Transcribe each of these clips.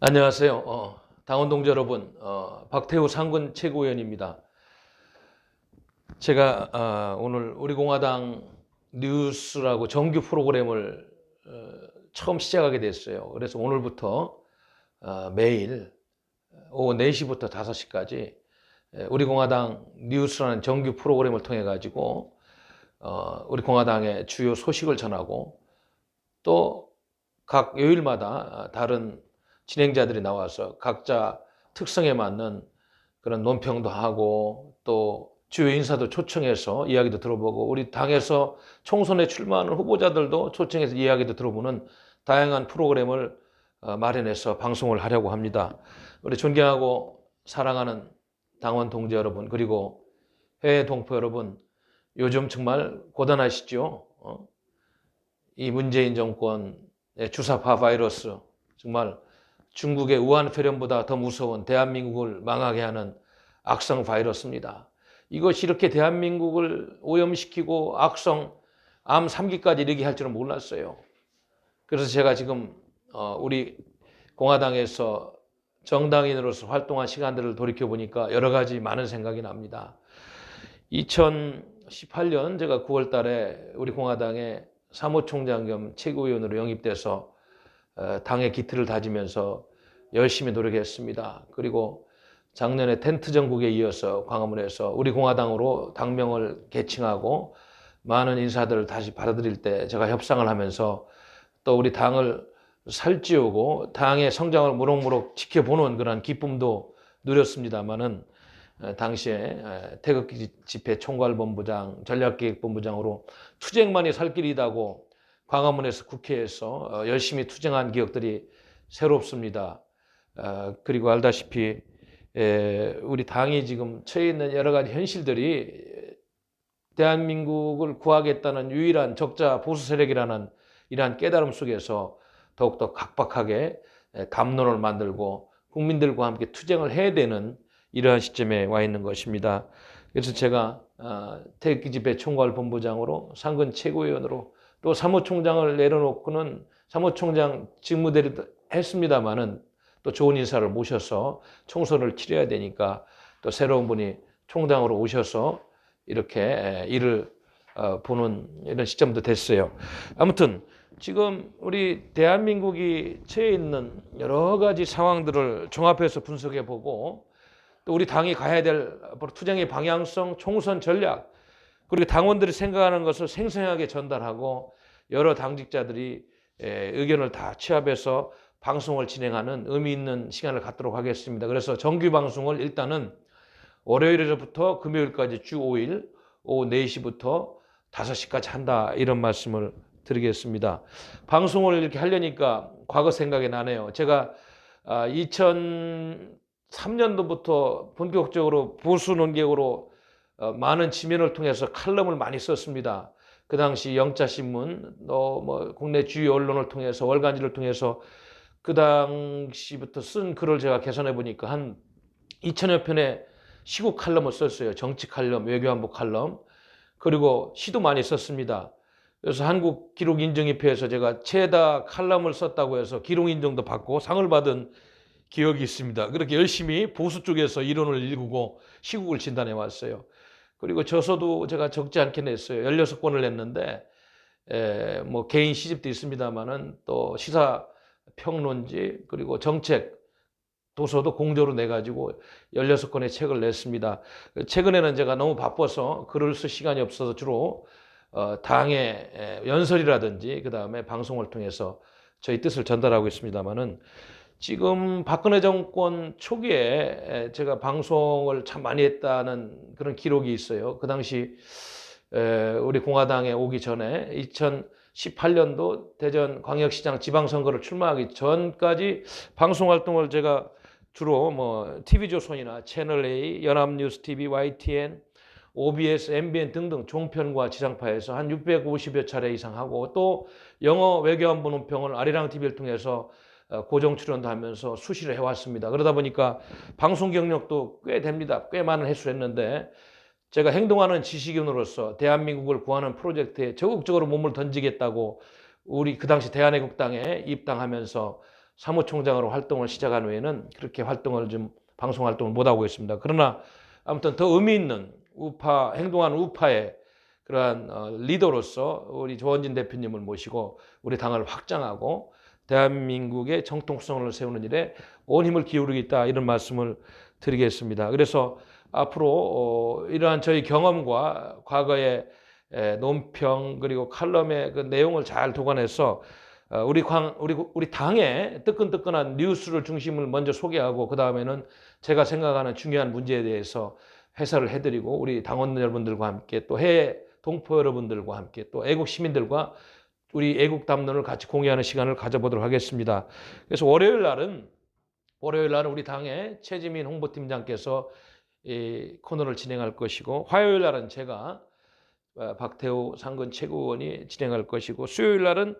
안녕하세요. 당원 동지 여러분, 박태우 상근 최고위원입니다. 제가 오늘 우리 공화당 뉴스라고 정규 프로그램을 처음 시작하게 됐어요. 그래서 오늘부터 매일 오후 4시부터 5시까지 우리 공화당 뉴스라는 정규 프로그램을 통해 가지고 우리 공화당의 주요 소식을 전하고 또 각 요일마다 다른 진행자들이 나와서 각자 특성에 맞는 그런 논평도 하고 또 주요 인사도 초청해서 이야기도 들어보고 우리 당에서 총선에 출마하는 후보자들도 초청해서 이야기도 들어보는 다양한 프로그램을 마련해서 방송을 하려고 합니다. 우리 존경하고 사랑하는 당원 동지 여러분, 그리고 해외 동포 여러분, 요즘 정말 고단하시죠? 이 문재인 정권의 주사파 바이러스, 정말 중국의 우한 폐렴보다 더 무서운 대한민국을 망하게 하는 악성 바이러스입니다. 이것이 이렇게 대한민국을 오염시키고 악성 암 3기까지 이르게 할 줄은 몰랐어요. 그래서 제가 지금 우리 공화당에서 정당인으로서 활동한 시간들을 돌이켜보니까 여러 가지 많은 생각이 납니다. 2018년 제가 9월 달에 우리 공화당의 사무총장 겸 최고위원으로 영입돼서 당의 기틀을 다지면서 열심히 노력했습니다. 그리고 작년에 텐트 전국에 이어서 광화문에서 우리 공화당으로 당명을 개칭하고 많은 인사들을 다시 받아들일 때 제가 협상을 하면서 또 우리 당을 살찌우고 당의 성장을 무럭무럭 지켜보는 그런 기쁨도 누렸습니다마는 당시에 태극기 집회 총괄본부장, 전략기획본부장으로 투쟁만이 살 길이다고 광화문에서 국회에서 열심히 투쟁한 기억들이 새롭습니다. 그리고 알다시피 우리 당이 지금 처해 있는 여러 가지 현실들이 대한민국을 구하겠다는 유일한 적자 보수 세력이라는 이러한 깨달음 속에서 더욱더 각박하게 담론을 만들고 국민들과 함께 투쟁을 해야 되는 이러한 시점에 와 있는 것입니다. 그래서 제가 태극기 집회 총괄본부장으로 상근 최고위원으로 또 사무총장을 내려놓고는 사무총장 직무대리도 했습니다마는 또 좋은 인사를 모셔서 총선을 치러야 되니까 또 새로운 분이 총장으로 오셔서 이렇게 일을 보는 이런 시점도 됐어요. 아무튼 지금 우리 대한민국이 처해 있는 여러 가지 상황들을 종합해서 분석해 보고 또 우리 당이 가야 될 투쟁의 방향성, 총선 전략, 그리고 당원들이 생각하는 것을 생생하게 전달하고 여러 당직자들이 의견을 다 취합해서 방송을 진행하는 의미 있는 시간을 갖도록 하겠습니다. 그래서 정규 방송을 일단은 월요일에서부터 금요일까지 주 5일 오후 4시부터 5시까지 한다, 이런 말씀을 드리겠습니다. 방송을 이렇게 하려니까 과거 생각이 나네요. 제가 2003년도부터 본격적으로 보수 논객으로 많은 지면을 통해서 칼럼을 많이 썼습니다. 그 당시 영자신문, 뭐 국내 주요 언론을 통해서 월간지를 통해서 그 당시부터 쓴 글을 제가 계산해 보니까 한 2천여 편의 시국 칼럼을 썼어요. 정치 칼럼, 외교안보 칼럼, 그리고 시도 많이 썼습니다. 그래서 한국기록인정협회에서 제가 최다 칼럼을 썼다고 해서 기록인정도 받고 상을 받은 기억이 있습니다. 그렇게 열심히 보수 쪽에서 이론을 일구고 시국을 진단해 왔어요. 그리고 저서도 제가 적지 않게 냈어요. 16권을 냈는데 뭐 개인 시집도 있습니다만은 또 시사 평론지 그리고 정책 도서도 공저로 내가지고 16권의 책을 냈습니다. 최근에는 제가 너무 바빠서 글을 쓸 시간이 없어서 주로 당의 연설이라든지 그 다음에 방송을 통해서 저희 뜻을 전달하고 있습니다만은 지금 박근혜 정권 초기에 제가 방송을 참 많이 했다는 그런 기록이 있어요. 그 당시 우리 공화당에 오기 전에 2018년도 대전 광역시장 지방선거를 출마하기 전까지 방송 활동을 제가 주로 뭐 TV조선이나 채널A, 연합뉴스TV, YTN, OBS, MBN 등등 종편과 지상파에서 한 650여 차례 이상 하고 또 영어 외교안보 논평을 아리랑 TV를 통해서 고정 출연도 하면서 수시를 해왔습니다. 그러다 보니까 방송 경력도 꽤 됩니다. 꽤 많은 횟수를 했는데 제가 행동하는 지식인으로서 대한민국을 구하는 프로젝트에 적극적으로 몸을 던지겠다고 우리 그 당시 대한애국당에 입당하면서 사무총장으로 활동을 시작한 후에는 그렇게 활동을 좀 방송 활동을 못 하고 있습니다. 그러나 아무튼 더 의미 있는 우파 행동하는 우파의 그러한 리더로서 우리 조원진 대표님을 모시고 우리 당을 확장하고 대한민국의 정통성을 세우는 일에 온 힘을 기울이겠다 이런 말씀을 드리겠습니다. 그래서 앞으로 이러한 저희 경험과 과거의 논평 그리고 칼럼의 그 내용을 잘 도관해서 우리 당의 뜨끈뜨끈한 뉴스를 중심을 먼저 소개하고 그 다음에는 제가 생각하는 중요한 문제에 대해서 해설을 해드리고 우리 당원 여러분들과 함께 또 해외 동포 여러분들과 함께 또 애국 시민들과 우리 애국 담론을 같이 공유하는 시간을 가져보도록 하겠습니다. 그래서 월요일 날은 우리 당의 최지민 홍보팀장께서 이 코너를 진행할 것이고 화요일 날은 제가 박태우 상근 최고위원이 진행할 것이고 수요일 날은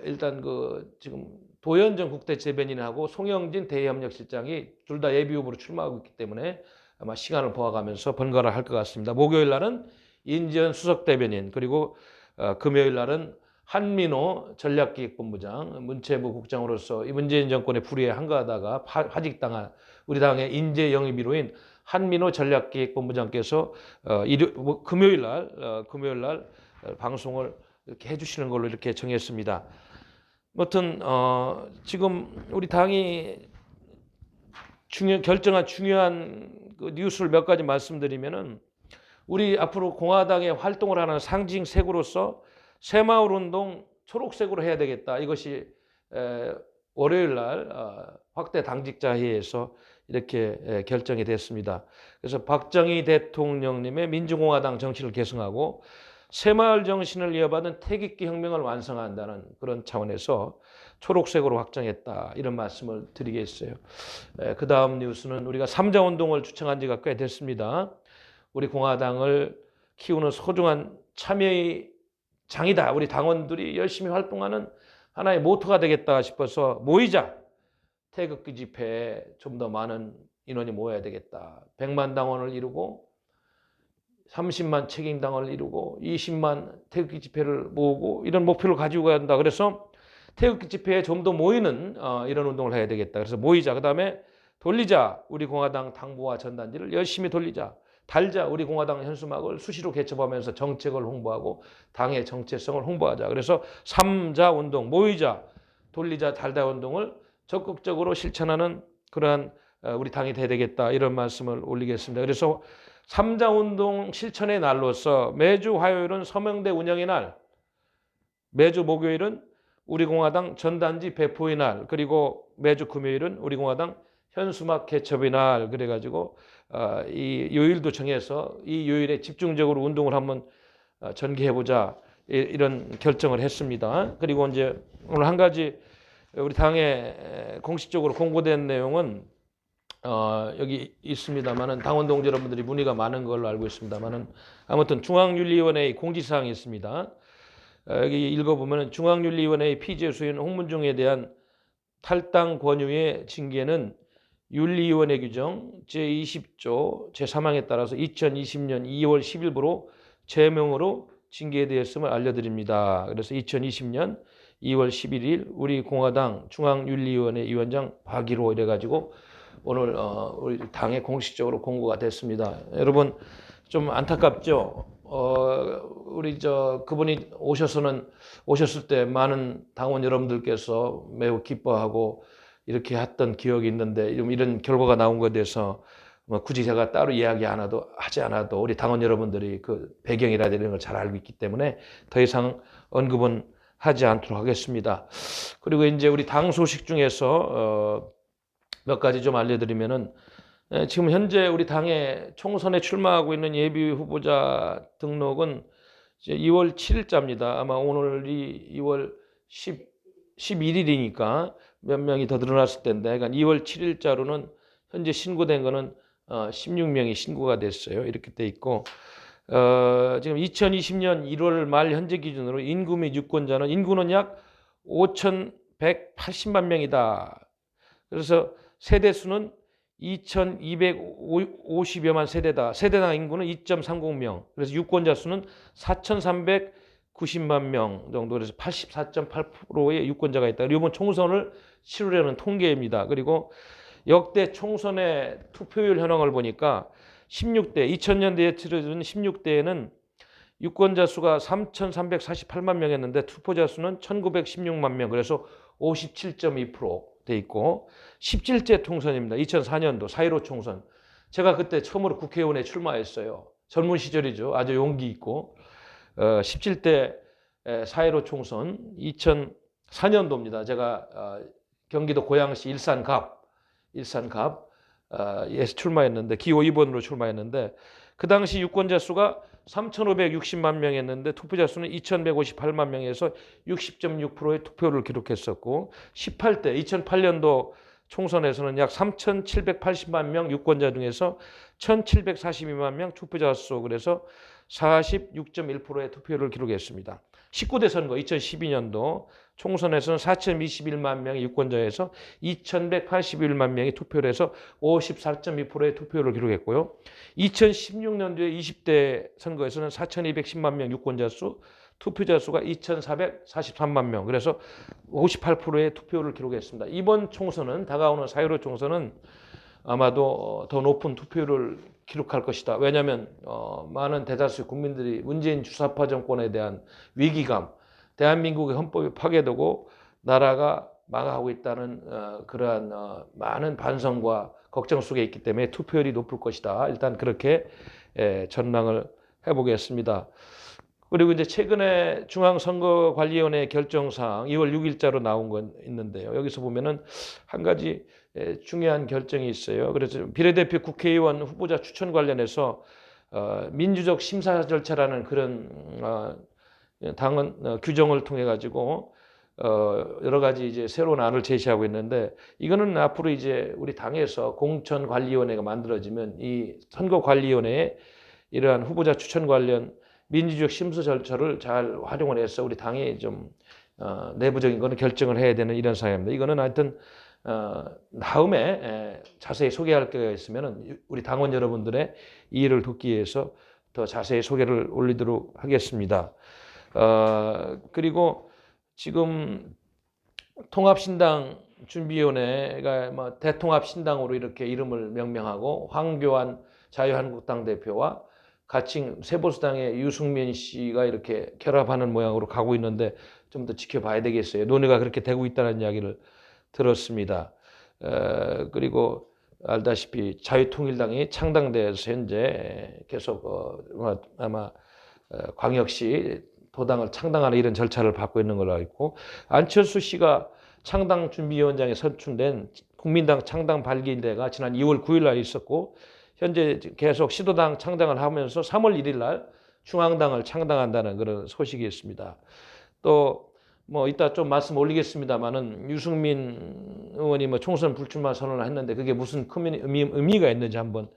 일단 지금 도현정 국대재변인하고 송영진 대외협력실장이 둘 다 예비 후보로 출마하고 있기 때문에 아마 시간을 보아가면서 번갈아 할 것 같습니다. 목요일 날은 인지현 수석대변인 그리고 금요일 날은 한민호 전략기획본부장 문체부 국장으로서 이 문재인 정권의 불의에 한가하다가 파직당한 우리 당의 인재 영입이로인 한민호 전략기획본부장께서 금요일 날 방송을 이렇게 해주시는 걸로 이렇게 정했습니다. 아무튼 지금 우리 당이 결정한 중요한 그 뉴스를 몇 가지 말씀드리면은 우리 앞으로 공화당의 활동을 하는 상징 색으로서 새마을운동 초록색으로 해야 되겠다. 이것이 월요일 날 확대 당직자 회의에서 이렇게 결정이 됐습니다. 그래서 박정희 대통령님의 민주공화당 정신을 계승하고 새마을 정신을 이어받은 태극기 혁명을 완성한다는 그런 차원에서 초록색으로 확정했다. 이런 말씀을 드리겠어요. 그 다음 뉴스는 우리가 3자 운동을 주창한 지가 꽤 됐습니다. 우리 공화당을 키우는 소중한 참여의 장이다. 우리 당원들이 열심히 활동하는 하나의 모토가 되겠다 싶어서 모이자. 태극기 집회에 좀 더 많은 인원이 모여야 되겠다. 100만 당원을 이루고 30만 책임당원을 이루고 20만 태극기 집회를 모으고 이런 목표를 가지고 가야 한다. 그래서 태극기 집회에 좀 더 모이는 이런 운동을 해야 되겠다. 그래서 모이자. 그 다음에 돌리자. 우리 공화당 당부와 전단지를 열심히 돌리자. 달자. 우리 공화당 현수막을 수시로 개첩하면서 정책을 홍보하고 당의 정체성을 홍보하자. 그래서 3자 운동, 모이자, 돌리자, 달자 운동을 적극적으로 실천하는 그러한 우리 당이 돼야 되겠다. 이런 말씀을 올리겠습니다. 그래서 3자 운동 실천의 날로서 매주 화요일은 서명대 운영의 날, 매주 목요일은 우리 공화당 전단지 배포의 날, 그리고 매주 금요일은 우리 공화당 현수막 개첩의 날. 그래가지고 이 요일도 정해서 이 요일에 집중적으로 운동을 한번 전개해보자 이런 결정을 했습니다. 그리고 이제 오늘 한 가지 우리 당에 공식적으로 공고된 내용은 여기 있습니다만은 당원 동지 여러분들이 문의가 많은 걸로 알고 있습니다만은 아무튼 중앙윤리위원회의 공지사항이 있습니다. 여기 읽어보면 중앙윤리위원회의 피제 수인 홍문종에 대한 탈당 권유의 징계는 윤리위원회 규정 제20조 제3항에 따라서 2020년 2월 10일부로 제명으로 징계되었음을 알려드립니다. 그래서 2020년 2월 11일 우리 공화당 중앙윤리위원회 위원장 박일호 이래가지고 오늘 우리 당에 공식적으로 공고가 됐습니다. 여러분 좀 안타깝죠? 우리 그분이 오셨을 때 많은 당원 여러분들께서 매우 기뻐하고 이렇게 했던 기억이 있는데 이런 결과가 나온 것에 대해서 굳이 제가 따로 하지 않아도 우리 당원 여러분들이 그 배경이라든지 이런 걸 잘 알고 있기 때문에 더 이상 언급은 하지 않도록 하겠습니다. 그리고 이제 우리 당 소식 중에서 몇 가지 좀 알려드리면은 지금 현재 우리 당에 총선에 출마하고 있는 예비 후보자 등록은 이제 2월 7일자입니다. 아마 오늘이 2월 11일이니까 몇 명이 더 늘어났을 텐데, 그러니까 2월 7일자로는 현재 신고된 거는 16명이 신고가 됐어요. 이렇게 돼 있고, 지금 2020년 1월 말 현재 기준으로 인구 및 유권자는 인구는 약 5,180만 명이다. 그래서 세대수는 2,250여만 세대다. 세대당 인구는 2.30명. 그래서 유권자 수는 90만 명 정도, 그래서 84.8%의 유권자가 있다. 이번 총선을 치르려는 통계입니다. 그리고 역대 총선의 투표율 현황을 보니까 2000년대에 치러진 16대에는 유권자 수가 3,348만 명이었는데 투표자 수는 1,916만 명, 그래서 57.2%돼 있고, 17제 총선입니다. 2004년도 4.15 총선. 제가 그때 처음으로 국회의원에 출마했어요. 젊은 시절이죠. 아주 용기 있고. 17대 4.15 총선 2004년도입니다. 제가 경기도 고양시 일산갑 에서 출마했는데, 기호 2번으로 출마했는데, 그 당시 유권자 수가 3,560만 명이었는데 투표자 수는 2,158만 명에서 60.6%의 투표를 기록했었고, 18대 2008년도 총선에서는 약 3,780만 명 유권자 중에서 1,742만 명 투표자 수, 그래서 46.1%의 투표를 기록했습니다. 19대 선거 2012년도 총선에서는 4,021만 명의 유권자에서 2,181만 명이 투표를 해서 54.2%의 투표를 기록했고요. 2016년도에 20대 선거에서는 4,210만 명 유권자 수, 투표자 수가 2,443만 명, 그래서 58%의 투표를 기록했습니다. 이번 총선은, 다가오는 4.15 총선은 아마도 더 높은 투표를 기록할 것이다. 왜냐하면 많은 대다수 국민들이 문재인 주사파 정권에 대한 위기감, 대한민국의 헌법이 파괴되고 나라가 망하고 있다는 그러한 많은 반성과 걱정 속에 있기 때문에 투표율이 높을 것이다. 일단 그렇게 전망을 해보겠습니다. 그리고 이제 최근에 중앙선거관리위원회 결정사항 2월 6일자로 나온 건 있는데요. 여기서 보면은 한 가지 중요한 결정이 있어요. 그래서 비례대표 국회의원 후보자 추천 관련해서 민주적 심사 절차라는 그런 당헌 규정을 통해 가지고 여러 가지 이제 새로운 안을 제시하고 있는데, 이거는 앞으로 이제 우리 당에서 공천관리위원회가 만들어지면 이 선거관리위원회에 이러한 후보자 추천 관련 민주적 심사 절차를 잘 활용을 해서 우리 당이 좀 내부적인 거는 결정을 해야 되는 이런 상황입니다. 이거는 하여튼 다음에 자세히 소개할 기회가 있으면 우리 당원 여러분들의 이해를 돕기 위해서 더 자세히 소개를 올리도록 하겠습니다. 그리고 지금 통합신당 준비위원회가 뭐 대통합신당으로 이렇게 이름을 명명하고, 황교안 자유한국당 대표와 가칭 새보수당의 유승민 씨가 이렇게 결합하는 모양으로 가고 있는데 좀 더 지켜봐야 되겠어요. 논의가 그렇게 되고 있다는 이야기를 들었습니다. 그리고 알다시피 자유통일당이 창당돼서 현재 계속 아마 광역시 도당을 창당하는 이런 절차를 밟고 있는 걸로 알고 있고, 안철수 씨가 창당준비위원장에 선출된 국민당 창당 발기인대가 지난 2월 9일 날 있었고, 현재 계속 시도당 창당을 하면서 3월 1일 날 중앙당을 창당한다는 그런 소식이 있습니다. 또 뭐 이따 좀 말씀 올리겠습니다만은 유승민 의원이 뭐 총선 불출마 선언을 했는데 그게 무슨 큰 의미가 있는지 한번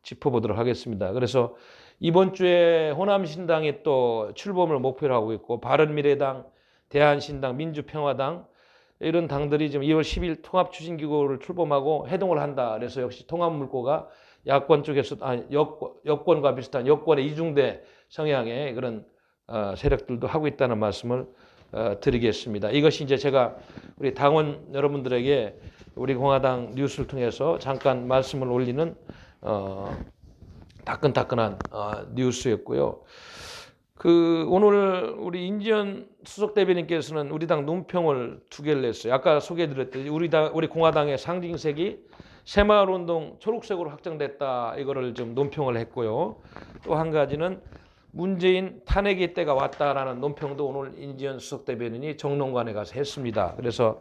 짚어보도록 하겠습니다. 그래서 이번 주에 호남신당이 또 출범을 목표로 하고 있고, 바른미래당, 대한신당, 민주평화당 이런 당들이 지금 2월 10일 통합추진기구를 출범하고 해동을 한다. 그래서 역시 통합물꼬가 야권 쪽에서 여권과 비슷한 여권의 이중대 성향의 그런 세력들도 하고 있다는 말씀을 드리겠습니다. 이것이 이제 제가 우리 당원 여러분들에게 우리 공화당 뉴스를 통해서 잠깐 말씀을 올리는 따끈따끈한 뉴스였고요. 오늘 우리 인지연 수석 대변인께서는 우리 당 논평을 2개를 냈어요. 아까 소개해드렸듯이 우리 공화당의 상징색이 새마을운동 초록색으로 확정됐다. 이거를 좀 논평을 했고요. 또 한 가지는 문재인 탄핵의 때가 왔다라는 논평도 오늘 인지연 수석 대변인이 정론관에 가서 했습니다. 그래서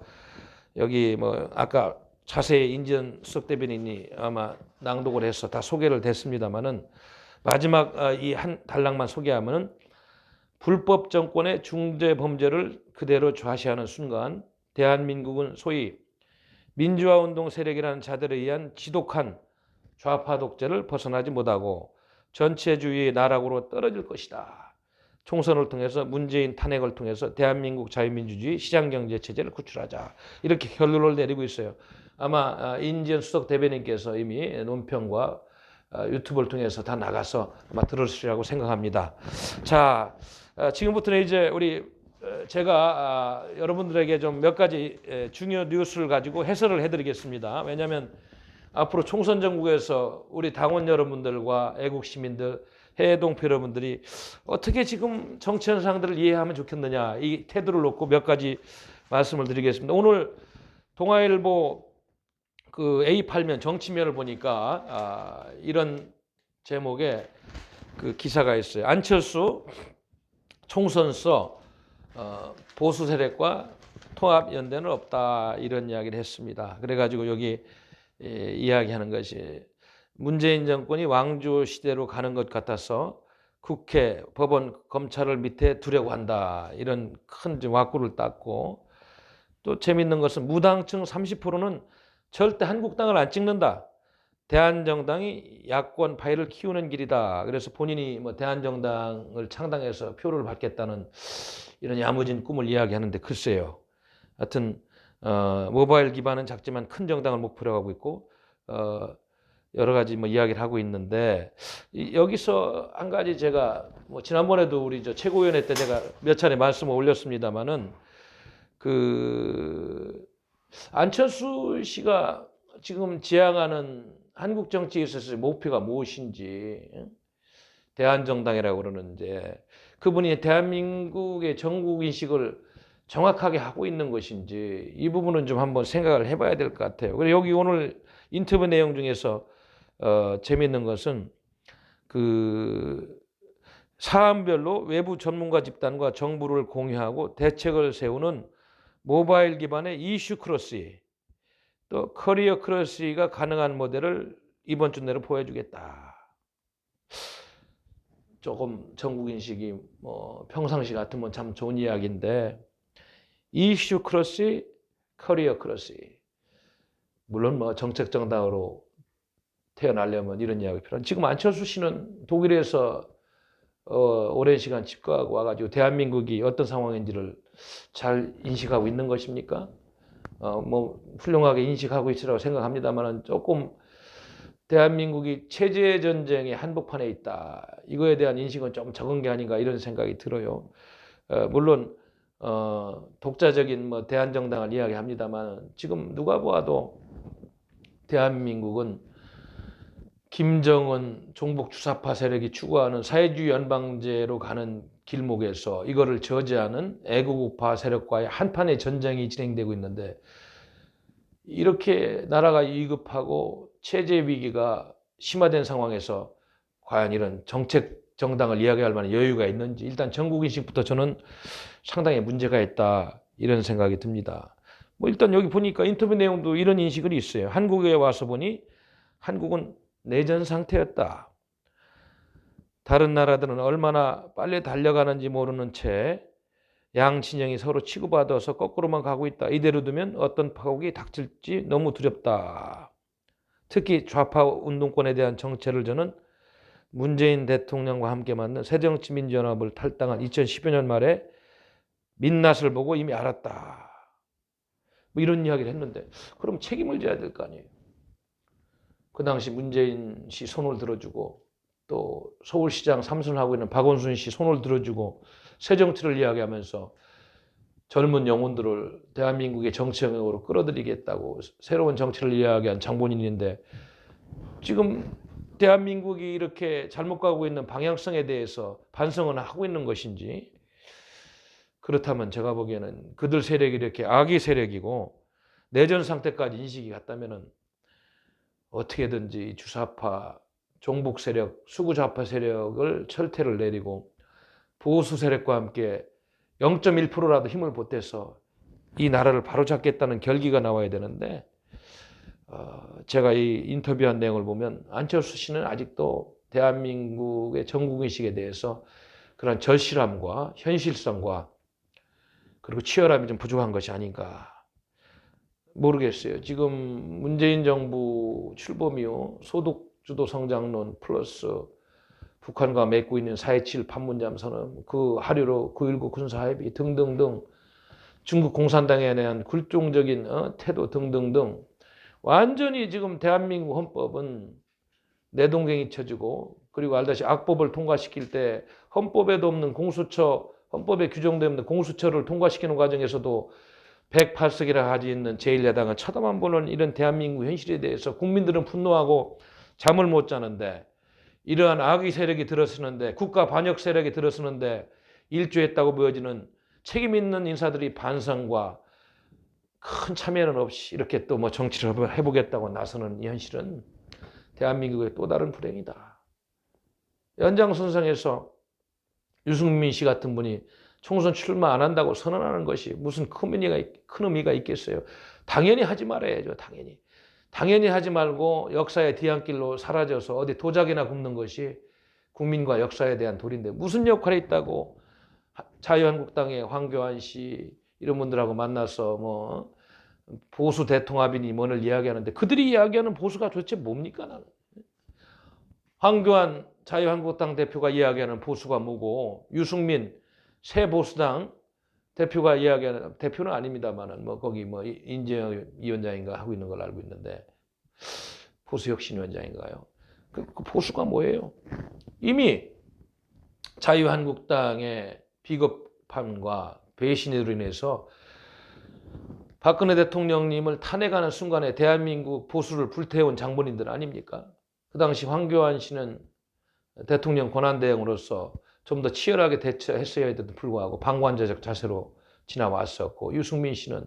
여기 뭐 아까 자세히 인지연 수석 대변인이 아마 낭독을 해서 다 소개를 됐습니다만은, 마지막 이 한 단락만 소개하면은, 불법 정권의 중대 범죄를 그대로 좌시하는 순간 대한민국은 소위 민주화운동 세력이라는 자들에 의한 지독한 좌파 독재를 벗어나지 못하고 전체주의의 나락으로 떨어질 것이다. 총선을 통해서 문재인 탄핵을 통해서 대한민국 자유민주주의 시장경제 체제를 구출하자. 이렇게 결론을 내리고 있어요. 아마 인지연 수석 대변인께서 이미 논평과 유튜브를 통해서 다 나가서 아마 들으시라고 생각합니다. 자, 지금부터는 이제 우리 제가 여러분들에게 좀 몇 가지 중요 뉴스를 가지고 해설을 해드리겠습니다. 왜냐하면 앞으로 총선 전국에서 우리 당원 여러분들과 애국 시민들, 해외 동포 여러분들이 어떻게 지금 정치 현상들을 이해하면 좋겠느냐, 이 태도를 놓고 몇 가지 말씀을 드리겠습니다. 오늘 동아일보 그 A8면 정치면을 보니까 이런 제목의 그 기사가 있어요. 안철수 총선서 보수 세력과 통합 연대는 없다, 이런 이야기를 했습니다. 그래가지고 여기 이야기하는 것이 문재인 정권이 왕조 시대로 가는 것 같아서 국회, 법원, 검찰을 밑에 두려고 한다, 이런 큰 와꾸를 땄고, 또 재밌는 것은 무당층 30%는 절대 한국당을 안 찍는다. 대한정당이 야권 파이를 키우는 길이다. 그래서 본인이 뭐 대한정당을 창당해서 표를 받겠다는 이런 야무진 꿈을 이야기하는데, 글쎄요. 하여튼 모바일 기반은 작지만 큰 정당을 목표로 하고 있고 여러 가지 뭐 이야기를 하고 있는데, 여기서 한 가지 제가 뭐 지난번에도 우리 저 최고위원회 때 제가 몇 차례 말씀을 올렸습니다마는, 그 안철수 씨가 지금 지향하는 한국 정치에 있어서의 목표가 무엇인지, 대한정당이라고 그러는데 그분이 대한민국의 전국 인식을 정확하게 하고 있는 것인지, 이 부분은 좀 한번 생각을 해봐야 될 것 같아요. 그리고 여기 오늘 인터뷰 내용 중에서 재미있는 것은 그 사안별로 외부 전문가 집단과 정부를 공유하고 대책을 세우는 모바일 기반의 이슈 크로시, 또 커리어 크로시가 가능한 모델을 이번 주 내로 보여주겠다. 조금 전국 인식이 뭐 평상시 같으면 참 좋은 이야기인데, 이슈 크로시, 커리어 크로시, 물론 뭐 정책 정당으로 태어나려면 이런 이야기 필요한. 지금 안철수 씨는 독일에서 오랜 시간 집거하고 와가지고 대한민국이 어떤 상황인지를 잘 인식하고 있는 것입니까? 뭐 훌륭하게 인식하고 있으라고 생각합니다만은, 조금 대한민국이 체제 전쟁의 한복판에 있다, 이거에 대한 인식은 좀 적은 게 아닌가, 이런 생각이 들어요. 물론 독자적인 뭐 대한정당을 이야기합니다만, 지금 누가 보아도 대한민국은 김정은 종북 주사파 세력이 추구하는 사회주의 연방제로 가는 길목에서 이거를 저지하는 애국우파 세력과의 한판의 전쟁이 진행되고 있는데, 이렇게 나라가 위급하고 체제 위기가 심화된 상황에서 과연 이런 정책 정당을 이야기할 만한 여유가 있는지, 일단 전국 인식부터 저는 상당히 문제가 있다, 이런 생각이 듭니다. 뭐 일단 여기 보니까 인터뷰 내용도 이런 인식이 있어요. 한국에 와서 보니 한국은 내전 상태였다. 다른 나라들은 얼마나 빨리 달려가는지 모르는 채 양 진영이 서로 치고받아서 거꾸로만 가고 있다. 이대로 두면 어떤 파국이 닥칠지 너무 두렵다. 특히 좌파 운동권에 대한 정체를 저는 문재인 대통령과 함께 만든 새정치민주연합을 탈당한 2010여 년 말에 민낯을 보고 이미 알았다. 뭐 이런 이야기를 했는데, 그럼 책임을 져야 될 거 아니에요. 그 당시 문재인 씨 손을 들어주고, 또 서울시장 3선을 하고 있는 박원순 씨 손을 들어주고 새정치를 이야기하면서 젊은 영혼들을 대한민국의 정치형으로 끌어들이겠다고 새로운 정치를 이야기한 장본인인데, 지금 대한민국이 이렇게 잘못 가고 있는 방향성에 대해서 반성은 하고 있는 것인지, 그렇다면 제가 보기에는 그들 세력이 이렇게 악의 세력이고 내전 상태까지 인식이 갔다면은 어떻게든지 주사파, 종북 세력, 수구좌파 세력을 철퇴를 내리고 보수 세력과 함께 0.1%라도 힘을 보태서 이 나라를 바로잡겠다는 결기가 나와야 되는데, 제가 이 인터뷰한 내용을 보면 안철수 씨는 아직도 대한민국의 전국인식에 대해서 그런 절실함과 현실성과 그리고 치열함이 좀 부족한 것이 아닌가 모르겠어요. 지금 문재인 정부 출범 이후 소득주도 성장론 플러스 북한과 맺고 있는 4.27 판문점 선언, 그 하류로 9.19 군사합의 등등등, 중국 공산당에 대한 굴종적인 태도 등등등, 완전히 지금 대한민국 헌법은 내동댕이 쳐주고 그리고 알다시피 악법을 통과시킬 때 헌법에도 없는 공수처, 헌법에 규정되어 없는 공수처를 통과시키는 과정에서도 108석이라 가지고 있는 제1야당은 쳐다만 보는 이런 대한민국 현실에 대해서 국민들은 분노하고 잠을 못 자는데, 이러한 악의 세력이 들어서는데, 국가 반역 세력이 들어서는데 일조했다고 보여지는 책임 있는 인사들이 반성과 큰 참여는 없이 이렇게 또 뭐 정치를 해보겠다고 나서는 이 현실은 대한민국의 또 다른 불행이다. 연장선상에서 유승민 씨 같은 분이 총선 출마 안 한다고 선언하는 것이 무슨 큰 의미가 있겠어요. 당연히 하지 말아야죠. 당연히 하지 말고 역사의 뒤안길로 사라져서 어디 도자기나 굽는 것이 국민과 역사에 대한 도리인데, 무슨 역할이 있다고 자유한국당의 황교안 씨 이런 분들하고 만나서 뭐 보수 대통합이니 뭐를 이야기하는데, 그들이 이야기하는 보수가 도대체 뭡니까? 나는 황교안 자유한국당 대표가 이야기하는 보수가 뭐고, 유승민 새 보수당 대표가 이야기하는, 대표는 아닙니다만은 뭐 거기 뭐 인재영 위원장인가 하고 있는 걸 알고 있는데, 보수혁신위원장인가요? 그 보수가 뭐예요? 이미 자유한국당의 비겁함과 배신으로 인해서 박근혜 대통령님을 탄핵하는 순간에 대한민국 보수를 불태운 장본인들 아닙니까? 그 당시 황교안 씨는 대통령 권한대행으로서 좀 더 치열하게 대처했어야 해도 불구하고 방관자적 자세로 지나왔었고, 유승민 씨는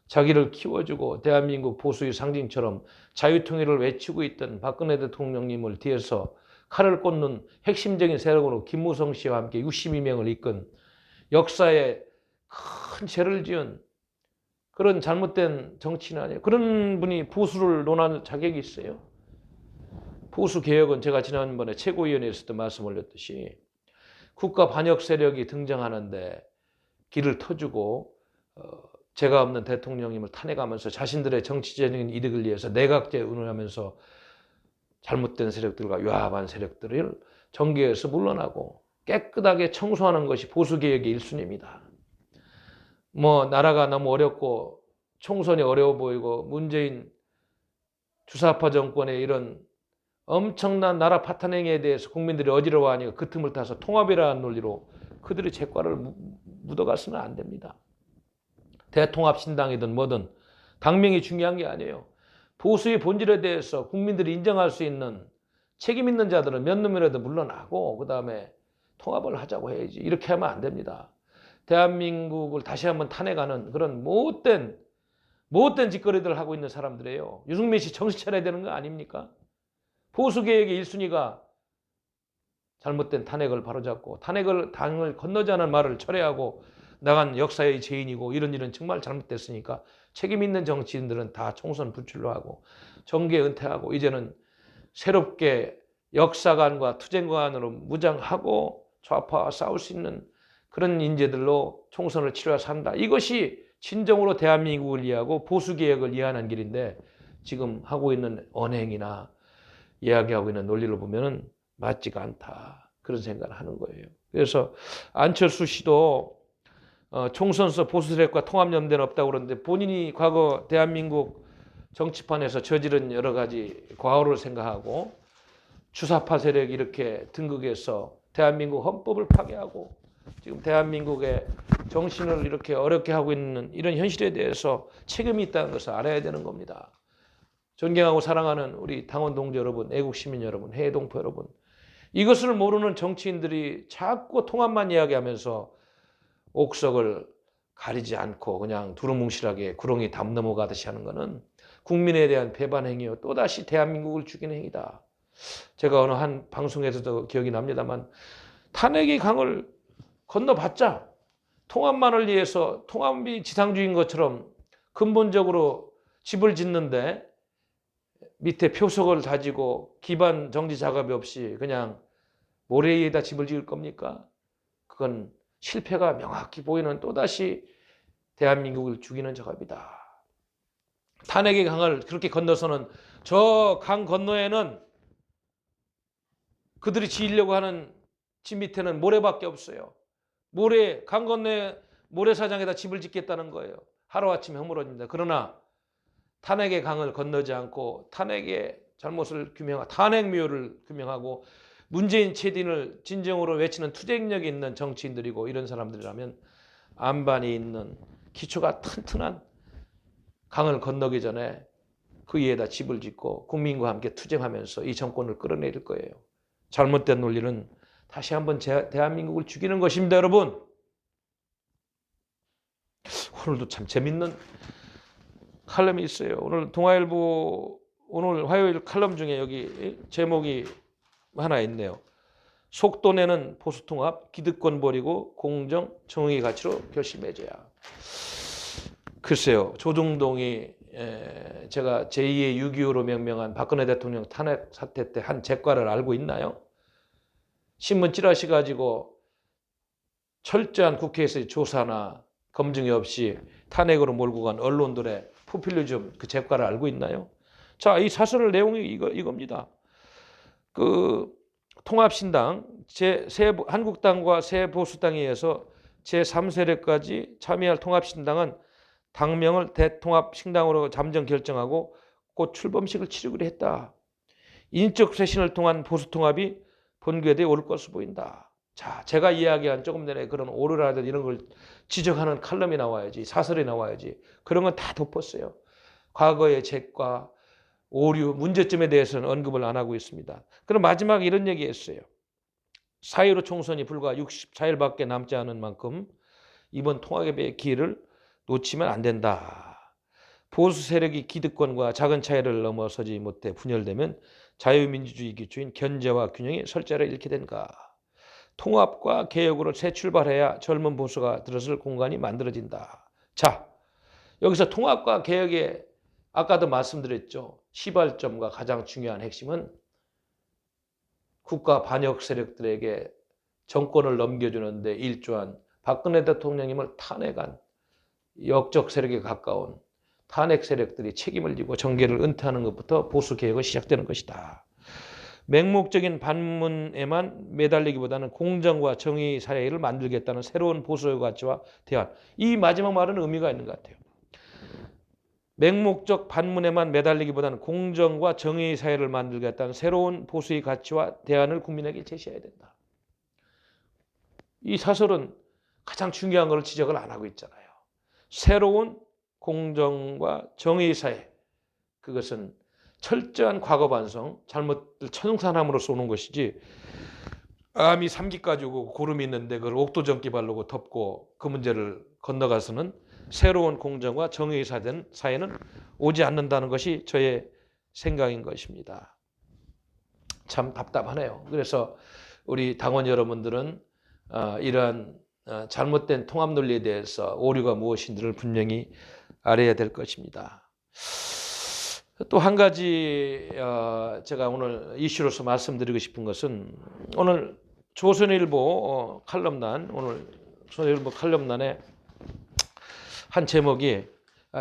자기를 키워주고 대한민국 보수의 상징처럼 자유통일을 외치고 있던 박근혜 대통령님을 뒤에서 칼을 꽂는 핵심적인 세력으로 김무성 씨와 함께 62명을 이끈 역사에 큰 죄를 지은 그런 잘못된 정치인 아니에요. 그런 분이 보수를 논할 자격이 있어요? 보수개혁은 제가 지난번에 최고위원회에서도 말씀 올렸듯이 국가 반역 세력이 등장하는데 길을 터주고 죄가 없는 대통령님을 탄핵하면서 자신들의 정치적인 이득을 위해서 내각제 운운하면서 잘못된 세력들과 유합한 세력들을 정계에서 물러나고 깨끗하게 청소하는 것이 보수개혁의 1순위입니다. 뭐 나라가 너무 어렵고 총선이 어려워 보이고 문재인 주사파 정권의 이런 엄청난 나라 파탄행위에 대해서 국민들이 어지러워하니까 그 틈을 타서 통합이라는 논리로 그들의 죄과를 묻어가서는 안 됩니다. 대통합신당이든 뭐든 당명이 중요한 게 아니에요. 보수의 본질에 대해서 국민들이 인정할 수 있는 책임 있는 자들은 몇 놈이라도 물러나고 그 다음에 통합을 하자고 해야지. 이렇게 하면 안 됩니다. 대한민국을 다시 한번 탄핵하는 그런 못된 짓거리들을 하고 있는 사람들이에요. 유승민 씨 정신 차려야 되는 거 아닙니까? 보수개혁의 1순위가 잘못된 탄핵을 바로잡고 당을 건너자는 말을 철회하고 나간 역사의 죄인이고, 이런 일은 정말 잘못됐으니까 책임 있는 정치인들은 다 총선 불출로 하고 정계 은퇴하고 이제는 새롭게 역사관과 투쟁관으로 무장하고 좌파와 싸울 수 있는 그런 인재들로 총선을 치러서 한다. 이것이 진정으로 대한민국을 이해하고 보수개혁을 이해하는 길인데, 지금 하고 있는 언행이나 이야기하고 있는 논리를 보면 맞지가 않다. 그런 생각을 하는 거예요. 그래서 안철수 씨도 총선서 보수 세력과 통합연대는 없다고 그러는데, 본인이 과거 대한민국 정치판에서 저지른 여러 가지 과오를 생각하고 주사파 세력이 이렇게 등극해서 대한민국 헌법을 파괴하고 지금 대한민국의 정신을 이렇게 어렵게 하고 있는 이런 현실에 대해서 책임이 있다는 것을 알아야 되는 겁니다. 존경하고 사랑하는 우리 당원 동지 여러분, 애국 시민 여러분, 해외 동포 여러분, 이것을 모르는 정치인들이 자꾸 통합만 이야기하면서 옥석을 가리지 않고 그냥 두루뭉실하게 구렁이 담 넘어가듯이 하는 것은 국민에 대한 배반 행위요, 또다시 대한민국을 죽이는 행위다. 제가 어느 한 방송에서도 기억이 납니다만, 탄핵의 강을 건너봤자 통합만을 위해서 통합이 지상주의인 것처럼 근본적으로 집을 짓는데 밑에 표석을 다지고 기반 정지 작업이 없이 그냥 모래 위에다 집을 지을 겁니까? 그건 실패가 명확히 보이는 또다시 대한민국을 죽이는 작업이다. 탄핵의 강을 그렇게 건너서는 저 강 건너에는 그들이 지으려고 하는 집 밑에는 모래밖에 없어요. 강 건너에 모래사장에다 집을 짓겠다는 거예요. 하루아침에 허물어집니다. 그러나 탄핵의 강을 건너지 않고 탄핵의 잘못을 규명하고 탄핵 묘를 규명하고 문재인 체딘을 진정으로 외치는 투쟁력이 있는 정치인들이고 이런 사람들이라면 안반이 있는 기초가 튼튼한 강을 건너기 전에 그 위에다 집을 짓고 국민과 함께 투쟁하면서 이 정권을 끌어내릴 거예요. 잘못된 논리는 다시 한번 대한민국을 죽이는 것입니다, 여러분. 오늘도 참 재밌는 칼럼이 있어요. 오늘 동아일보 오늘 화요일 칼럼 중에 여기 제목이 하나 있네요. 속도 내는 보수통합, 기득권 버리고 공정, 정의 가치로 결심해줘야. 글쎄요. 조중동이 제가 제2의 6.25로 명명한 박근혜 대통령 탄핵 사태 때 한 제과를 알고 있나요? 신문 찌라시 가지고 철저한 국회에서의 조사나 검증이 없이 탄핵으로 몰고 간 언론들의 포퓰리즘 그 제과를 알고 있나요? 자, 이 사설 내용이 이겁니다. 그 통합신당, 한국당과 새보수당에 의해서 제3세력까지 참여할 통합신당은 당명을 대통합신당으로 잠정 결정하고 곧 출범식을 치르기로 했다. 인적 쇄신을 통한 보수통합이 본궤대에 오를 것으로 보인다. 자, 제가 이야기한 조금 전에 그런 오류라든 이런 걸 지적하는 칼럼이 나와야지, 사설이 나와야지. 그런 건 다 덮었어요. 과거의 죄과 오류, 문제점에 대해서는 언급을 안 하고 있습니다. 그럼 마지막에 이런 얘기했어요. 4.15 총선이 불과 64일밖에 남지 않은 만큼 이번 통합의 기회를 놓치면 안 된다. 보수 세력이 기득권과 작은 차이를 넘어서지 못해 분열되면 자유민주주의 기초인 견제와 균형이 설자를 잃게 된가. 통합과 개혁으로 새 출발해야 젊은 보수가 들어설 공간이 만들어진다. 자, 여기서 통합과 개혁의 아까도 말씀드렸죠. 시발점과 가장 중요한 핵심은 국가 반역 세력들에게 정권을 넘겨주는데 일조한 박근혜 대통령님을 탄핵한 역적 세력에 가까운 탄핵 세력들이 책임을 지고 정계를 은퇴하는 것부터 보수 개혁은 시작되는 것이다. 맹목적인 반문에만 매달리기보다는 공정과 정의 사회를 만들겠다는 새로운 보수의 가치와 대안. 이 마지막 말은 의미가 있는 것 같아요. 맹목적 반문에만 매달리기보다는 공정과 정의의 사회를 만들겠다는 새로운 보수의 가치와 대안을 국민에게 제시해야 된다. 이 사설은 가장 중요한 것을 지적을 안 하고 있잖아요. 새로운 공정과 정의의 사회, 그것은 철저한 과거 반성, 잘못을 천둥산함으로써 오는 것이지 암이 3기 가지고 구름이 있는데 그걸 옥도전기 바르고 덮고 그 문제를 건너가서는 새로운 공정과 정의의 사회는 오지 않는다는 것이 저의 생각인 것입니다. 참 답답하네요. 그래서 우리 당원 여러분들은 이러한 잘못된 통합 논리에 대해서 오류가 무엇인지를 분명히 알아야 될 것입니다. 또 한 가지 제가 오늘 이슈로서 말씀드리고 싶은 것은 오늘 조선일보 칼럼란, 오늘 조선일보 칼럼란에 한 제목이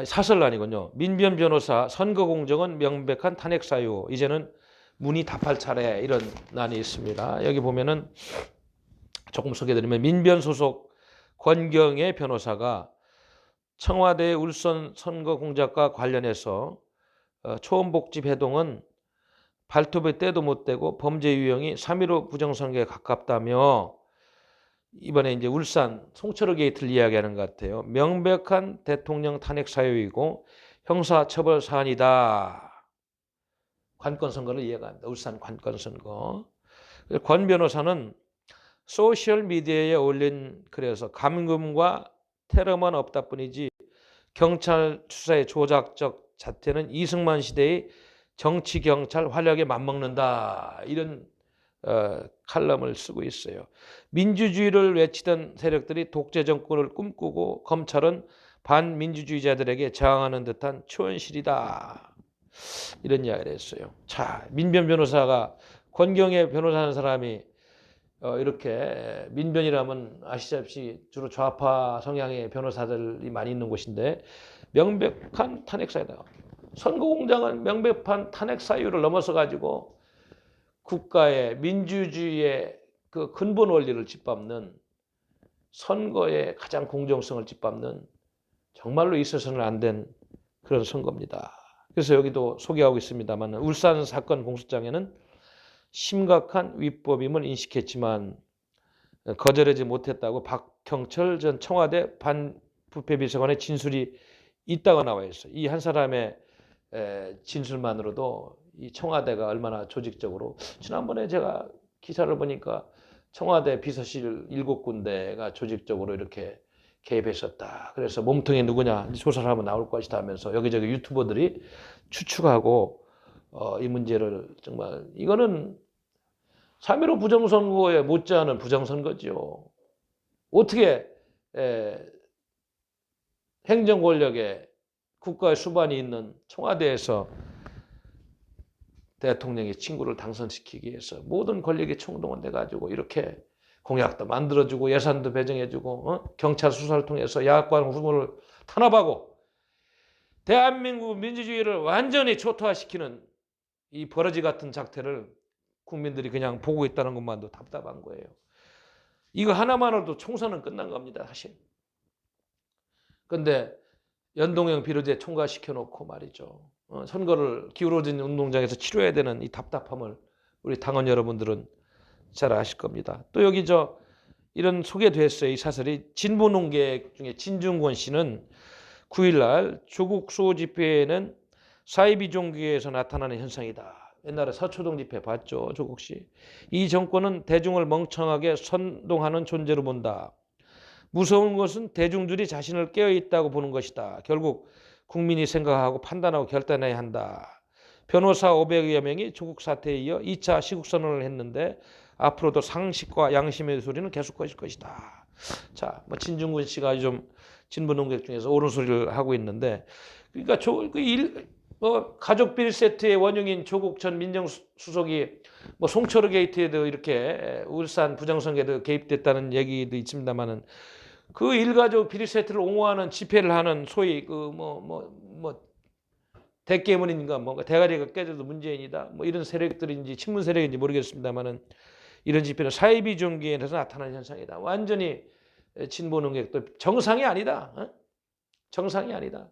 사설란이군요. 민변 변호사 선거 공정은 명백한 탄핵 사유. 이제는 문이 답할 차례, 이런 난이 있습니다. 여기 보면은 조금 소개드리면 민변 소속 권경의 변호사가 청와대 울산 선거 공작과 관련해서 초원복집 해동은 발톱의 때도 못 대고 범죄 유형이 3.15 부정선거에 가깝다며 이번에 이제 울산 송철호 게이트를 이야기하는 것 같아요. 명백한 대통령 탄핵 사유이고 형사처벌 사안이다. 관건선거를 이야기합니다. 울산 관건선거. 권 변호사는 소셜미디어에 올린 글에서 감금과 테러만 없다 뿐이지 경찰 수사의 조작적 자태는 이승만 시대의 정치경찰 활약에 맞먹는다. 이런 칼럼을 쓰고 있어요. 민주주의를 외치던 세력들이 독재 정권을 꿈꾸고 검찰은 반민주주의자들에게 저항하는 듯한 초현실이다. 이런 이야기를 했어요. 자, 민변 변호사가 권경의 변호사라는 사람이 이렇게 민변이라면 아시다시피 주로 좌파 성향의 변호사들이 많이 있는 곳인데 명백한 탄핵 사유다. 선거공작은 명백한 탄핵 사유를 넘어서 가지고 국가의 민주주의의 그 근본 원리를 짓밟는, 선거의 가장 공정성을 짓밟는 정말로 있어서는 안 된 그런 선거입니다. 그래서 여기도 소개하고 있습니다만 울산 사건 공소장에는 심각한 위법임을 인식했지만 거절하지 못했다고 박형철 전 청와대 반부패비서관의 진술이 있다고 나와 있어요. 이 한 사람의 진술만으로도 이 청와대가 얼마나 조직적으로, 지난번에 제가 기사를 보니까 청와대 비서실 7군데가 조직적으로 이렇게 개입했었다. 그래서 몸통이 누구냐 조사를 하면 나올 것이다 하면서 여기저기 유튜버들이 추측하고 이 문제를 정말, 이거는 3.15 부정선거에 못지않은 부정선거죠. 어떻게 행정 권력에 국가의 수반이 있는 청와대에서 대통령의 친구를 당선시키기 위해서 모든 권력이 총동원돼 가지고 이렇게 공약도 만들어주고 예산도 배정해주고 경찰 수사를 통해서 야권 후보를 탄압하고 대한민국 민주주의를 완전히 초토화시키는 이 버러지 같은 작태를 국민들이 그냥 보고 있다는 것만도 답답한 거예요. 이거 하나만으로도 총선은 끝난 겁니다, 사실. 그런데 연동형 비례제 통과시켜놓고 말이죠. 선거를 기울어진 운동장에서 치러야 되는 이 답답함을 우리 당원 여러분들은 잘 아실 겁니다. 또 여기 이런 소개됐어요. 이 사설이 진보농객 중에 진중권 씨는 9일날 조국 수호 집회에는 사이비 종교에서 나타나는 현상이다. 옛날에 서초동 집회 봤죠, 조국 씨. 이 정권은 대중을 멍청하게 선동하는 존재로 본다. 무서운 것은 대중들이 자신을 깨어있다고 보는 것이다. 결국 국민이 생각하고 판단하고 결단해야 한다. 변호사 500여 명이 조국 사태에 이어 2차 시국선언을 했는데 앞으로도 상식과 양심의 소리는 계속 꺼질 것이다. 자, 진중권 씨가 좀 진보 농객 중에서 옳은 소리를 하고 있는데, 그러니까 가족 비리 세트의 원흉인 조국 전 민정수석이 송철호 게이트에도 이렇게 울산 부정선거에도 개입됐다는 얘기도 있습니다만은, 그 일가족 비리 세트를 옹호하는 집회를 하는 소위 대깨문인가 뭔가 대가리가 깨져도 문재인이다 이런 세력들인지 친문 세력인지 모르겠습니다만은, 이런 집회는 사이비 종교에서 나타나는 현상이다. 완전히 진보 농객도 정상이 아니다. 정상이 아니다.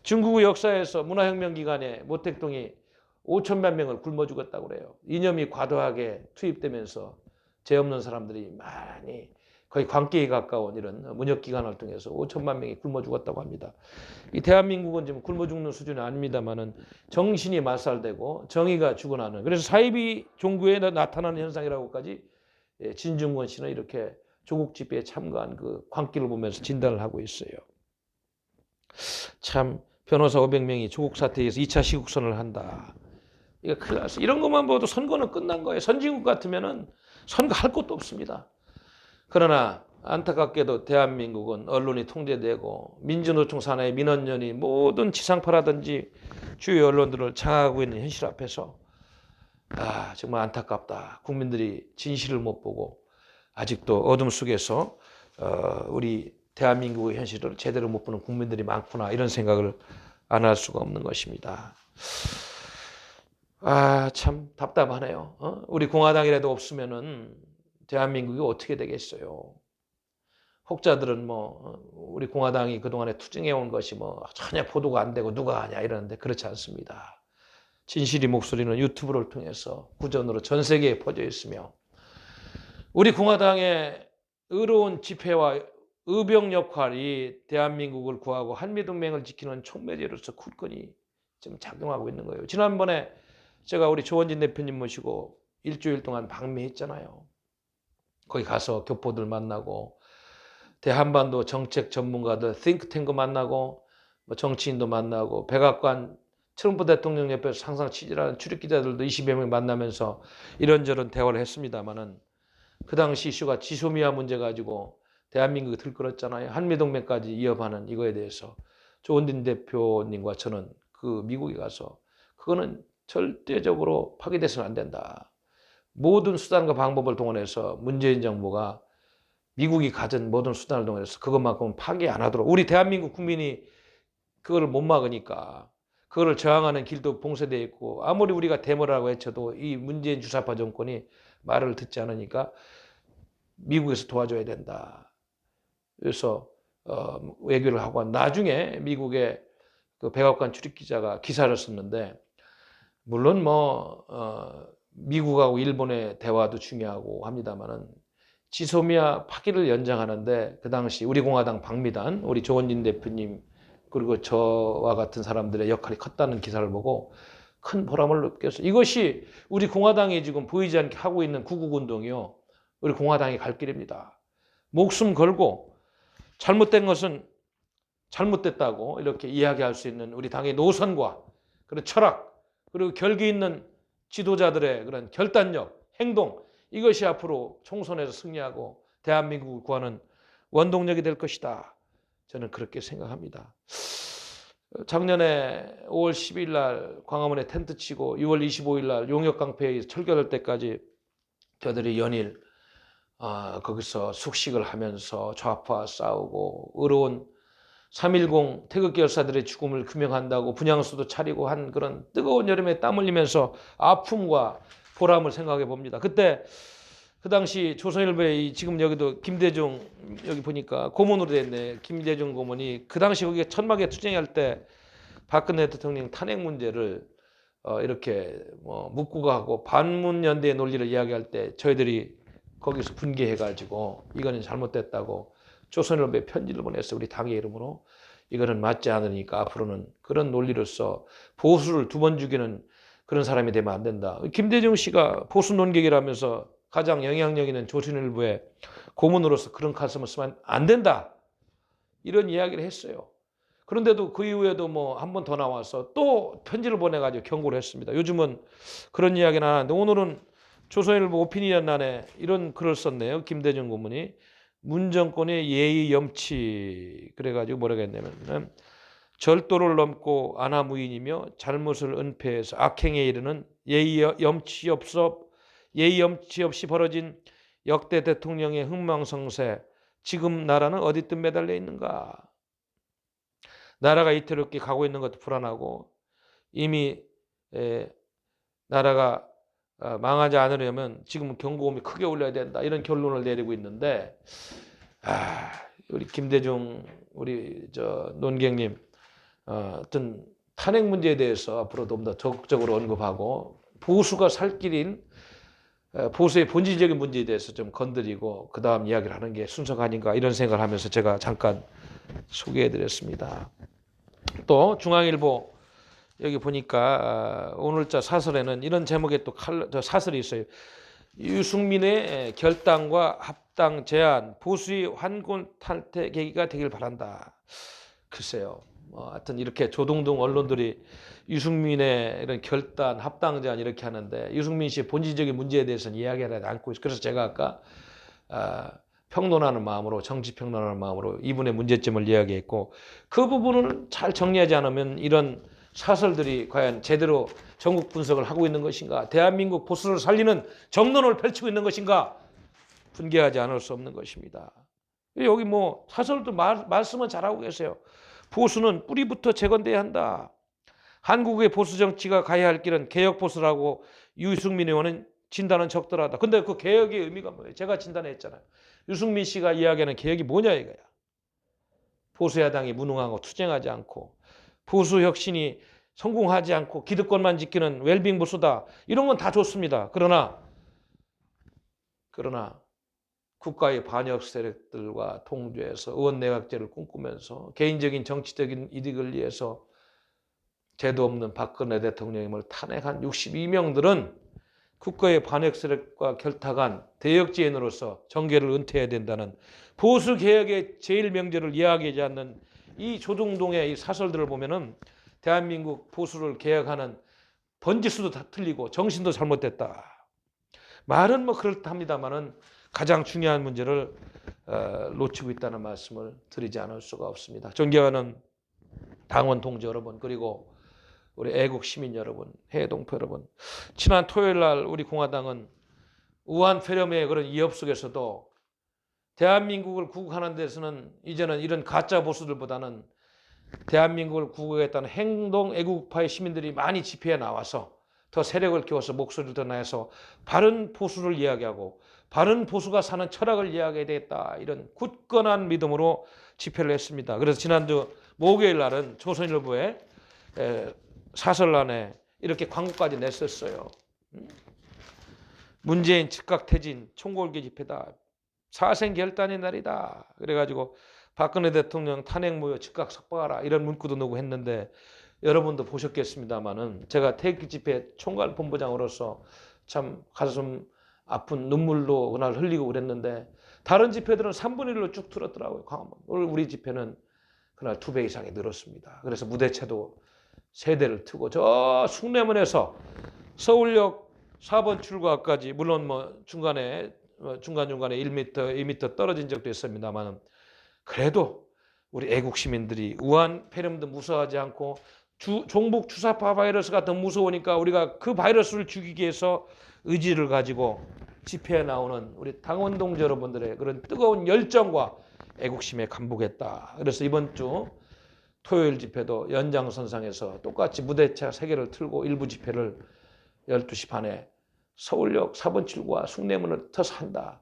중국 역사에서 문화혁명 기간에 모택동이 5천만 명을 굶어 죽었다고 그래요. 이념이 과도하게 투입되면서 죄 없는 사람들이 많이 거의 광기에 가까운 이런 문혁기관을 통해서 5천만 명이 굶어 죽었다고 합니다. 이 대한민국은 지금 굶어 죽는 수준이 아닙니다만은 정신이 말살되고 정의가 죽어나는, 그래서 사이비 종교에 나타나는 현상이라고까지 진중권 씨는 이렇게 조국 집회에 참가한 그 광기를 보면서 진단을 하고 있어요. 참, 변호사 500명이 조국 사태에서 2차 시국선언을 한다. 이거 큰일 났어. 이런 것만 봐도 선거는 끝난 거예요. 선진국 같으면은 선거할 것도 없습니다. 그러나 안타깝게도 대한민국은 언론이 통제되고 민주노총 산하의 민원연이 모든 지상파라든지 주요 언론들을 장악하고 있는 현실 앞에서 정말 안타깝다. 국민들이 진실을 못 보고 아직도 어둠 속에서 우리 대한민국의 현실을 제대로 못 보는 국민들이 많구나, 이런 생각을 안 할 수가 없는 것입니다. 참 답답하네요. 우리 공화당이라도 없으면은 대한민국이 어떻게 되겠어요? 혹자들은 우리 공화당이 그동안에 투쟁해온 것이 전혀 보도가 안 되고 누가 하냐 이러는데, 그렇지 않습니다. 진실의 목소리는 유튜브를 통해서 구전으로 전 세계에 퍼져 있으며, 우리 공화당의 의로운 집회와 의병 역할이 대한민국을 구하고 한미동맹을 지키는 촉매제로서 굳건히 지금 작용하고 있는 거예요. 지난번에 제가 우리 조원진 대표님 모시고 일주일 동안 방미했잖아요. 거기 가서 교포들 만나고 대한반도 정책 전문가들 띵크탱크 만나고 정치인도 만나고 백악관 트럼프 대통령 옆에서 항상 취재하는 출입기자들도 20여 명 만나면서 이런저런 대화를 했습니다마는, 그 당시 이슈가 지소미아 문제 가지고 대한민국이 들끓었잖아요. 한미동맹까지 이어가는 이거에 대해서 조원진 대표님과 저는 그 미국에 가서 그거는 절대적으로 파기돼서는 안 된다. 모든 수단과 방법을 동원해서 문재인 정부가 미국이 가진 모든 수단을 동원해서 그것만큼은 파기 안 하도록, 우리 대한민국 국민이 그거를 못 막으니까 그거를 저항하는 길도 봉쇄되어 있고, 아무리 우리가 데모라고 해쳐도 이 문재인 주사파 정권이 말을 듣지 않으니까 미국에서 도와줘야 된다. 그래서 외교를 하고, 나중에 미국의 그 백악관 출입기자가 기사를 썼는데, 물론 미국하고 일본의 대화도 중요하고 합니다만은 지소미아 파기를 연장하는데 그 당시 우리 공화당 방미단, 우리 조원진 대표님 그리고 저와 같은 사람들의 역할이 컸다는 기사를 보고 큰 보람을 느꼈어요. 이것이 우리 공화당이 지금 보이지 않게 하고 있는 구국운동이요. 우리 공화당이 갈 길입니다. 목숨 걸고 잘못된 것은 잘못됐다고 이렇게 이야기할 수 있는 우리 당의 노선과 그런 철학 그리고 결기 있는 지도자들의 그런 결단력, 행동 이것이 앞으로 총선에서 승리하고 대한민국을 구하는 원동력이 될 것이다. 저는 그렇게 생각합니다. 작년에 5월 10일 날 광화문에 텐트 치고 6월 25일 날 용역 강폐 철결할 때까지 저들이 연일 거기서 숙식을 하면서 좌파 싸우고 의로운 3.10 태극기 열사들의 죽음을 규명한다고 분향소도 차리고 한 그런 뜨거운 여름에 땀 흘리면서 아픔과 보람을 생각해 봅니다. 그때 그 당시 조선일보에 지금 여기도 김대중 여기 보니까 고문으로 돼 있네. 김대중 고문이 그 당시 거기에 천막에 투쟁할 때 박근혜 대통령 탄핵 문제를 이렇게 뭐 묻고 가고 반문연대의 논리를 이야기할 때 저희들이 거기서 분개해가지고 이거는 잘못됐다고 조선일보에 편지를 보냈어요. 우리 당의 이름으로. 이거는 맞지 않으니까 앞으로는 그런 논리로서 보수를 두 번 죽이는 그런 사람이 되면 안 된다. 김대중 씨가 보수 논객이라면서 가장 영향력 있는 조선일보에 고문으로서 그런 가슴을 쓰면 안 된다. 이런 이야기를 했어요. 그런데도 그 이후에도 뭐 한 번 더 나와서 또 편지를 보내가지고 경고를 했습니다. 요즘은 그런 이야기는 안 하는데 오늘은 조선일보 오피니언란에 이런 글을 썼네요. 김대중 고문이. 문정권의 예의 염치 그래가지고 뭐라고 했냐면 절도를 넘고 안하무인이며 잘못을 은폐해서 악행에 이르는 예의 염치 없이 벌어진 역대 대통령의 흥망성쇠 지금 나라는 어디든 매달려 있는가. 나라가 이태롭게 가고 있는 것도 불안하고 이미 나라가 망하지 않으려면 지금 경고음이 크게 울려야 된다. 이런 결론을 내리고 있는데 우리 김대중 우리 논객님 어떤 탄핵 문제에 대해서 앞으로 좀 더 적극적으로 언급하고 보수가 살 길인 보수의 본질적인 문제에 대해서 좀 건드리고 그 다음 이야기를 하는 게 순서가 아닌가 이런 생각을 하면서 제가 잠깐 소개해드렸습니다. 또 중앙일보 여기 보니까 오늘자 사설에는 이런 제목의 또 사설이 있어요. 유승민의 결단과 합당 제안, 보수의 환골 탈퇴 계기가 되길 바란다. 글쎄요. 하여튼 이렇게 조동동 언론들이 유승민의 이런 결단, 합당 제안 이렇게 하는데 유승민 씨의 본질적인 문제에 대해서는 이야기하지 않고 있어요. 그래서 제가 아까 평론하는 마음으로 정치 평론하는 마음으로 이분의 문제점을 이야기했고 그 부분을 잘 정리하지 않으면 이런 사설들이 과연 제대로 전국 분석을 하고 있는 것인가 대한민국 보수를 살리는 정론을 펼치고 있는 것인가 분개하지 않을 수 없는 것입니다. 여기 뭐 사설도 말씀은 잘하고 계세요. 보수는 뿌리부터 재건돼야 한다. 한국의 보수 정치가 가야 할 길은 개혁 보수라고 유승민 의원은 진단은 적절하다. 근데 그 개혁의 의미가 뭐예요? 제가 진단했잖아요. 유승민 씨가 이야기하는 개혁이 뭐냐 이거야. 보수야당이 무능하고 투쟁하지 않고 보수 혁신이 성공하지 않고 기득권만 지키는 웰빙 보수다. 이런 건 다 좋습니다. 그러나 국가의 반역 세력들과 통조해서 의원내각제를 꿈꾸면서 개인적인 정치적인 이득을 위해서 제도 없는 박근혜 대통령임을 탄핵한 62명들은 국가의 반역 세력과 결탁한 대역죄인으로서 정계를 은퇴해야 된다는 보수개혁의 제일 명제를 이야기하지 않는 이 조동동의 이 사설들을 보면은 대한민국 보수를 개혁하는 번지수도 다 틀리고 정신도 잘못됐다. 말은 뭐 그렇답니다만은 가장 중요한 문제를 놓치고 있다는 말씀을 드리지 않을 수가 없습니다. 존경하는 당원 동지 여러분 그리고 우리 애국 시민 여러분, 해외 동포 여러분, 지난 토요일 날 우리 공화당은 우한 폐렴의 그런 위협 속에서도 대한민국을 구국하는 데서는 이제는 이런 가짜 보수들보다는 대한민국을 구국하겠다는 행동 애국파의 시민들이 많이 집회에 나와서 더 세력을 키워서 목소리를 더 내서 바른 보수를 이야기하고 바른 보수가 사는 철학을 이야기해야 되겠다 이런 굳건한 믿음으로 집회를 했습니다. 그래서 지난주 목요일 날은 조선일보에 사설란에 이렇게 광고까지 냈었어요. 문재인 즉각 퇴진, 총궐기 집회다. 사생결단의 날이다. 그래가지고 박근혜 대통령 탄핵 무효 즉각 석방하라 이런 문구도 넣고 했는데 여러분도 보셨겠습니다마는 제가 태극기 집회 총괄 본부장으로서 참 가슴 아픈 눈물도 그날 흘리고 그랬는데 다른 집회들은 3분의 1로 쭉 틀었더라고요. 오늘 우리 집회는 그날 2배 이상이 늘었습니다. 그래서 무대차도 3대를 트고 저 숭례문에서 서울역 4번 출구까지 물론 뭐 중간중간에 1m, 2m 떨어진 적도 있습니다만 그래도 우리 애국 시민들이 우한 폐렴도 무서워하지 않고 종북 주사파 바이러스가 더 무서우니까 우리가 그 바이러스를 죽이기 위해서 의지를 가지고 집회에 나오는 우리 당원동지 여러분들의 그런 뜨거운 열정과 애국심에 감복했다. 그래서 이번 주 토요일 집회도 연장선상에서 똑같이 무대차 3개를 틀고 일부 집회를 12시 반에 서울역 4번 출구와 숭례문을 터서 한다.